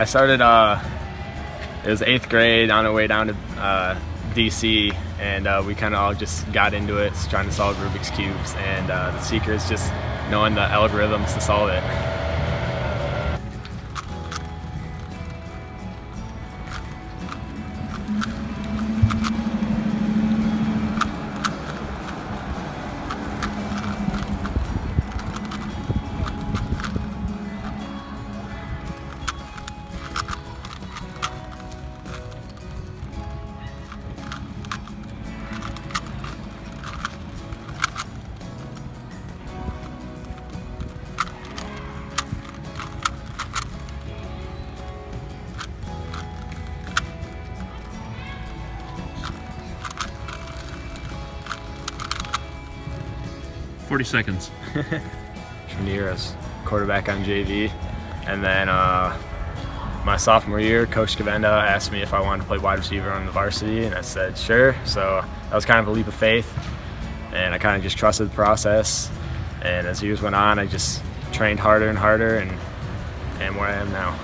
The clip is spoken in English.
I started, it was 8th grade on the way down to DC, and we kind of all just got into it, trying to solve Rubik's Cubes, and the secret is just knowing the algorithms to solve it. $40 seconds. From the year I was quarterback on JV, and then my sophomore year, Coach Gavenda asked me if I wanted to play wide receiver on the varsity, and I said sure. So that was kind of a leap of faith, and I kind of just trusted the process. And as years went on, I just trained harder and harder, and where I am now.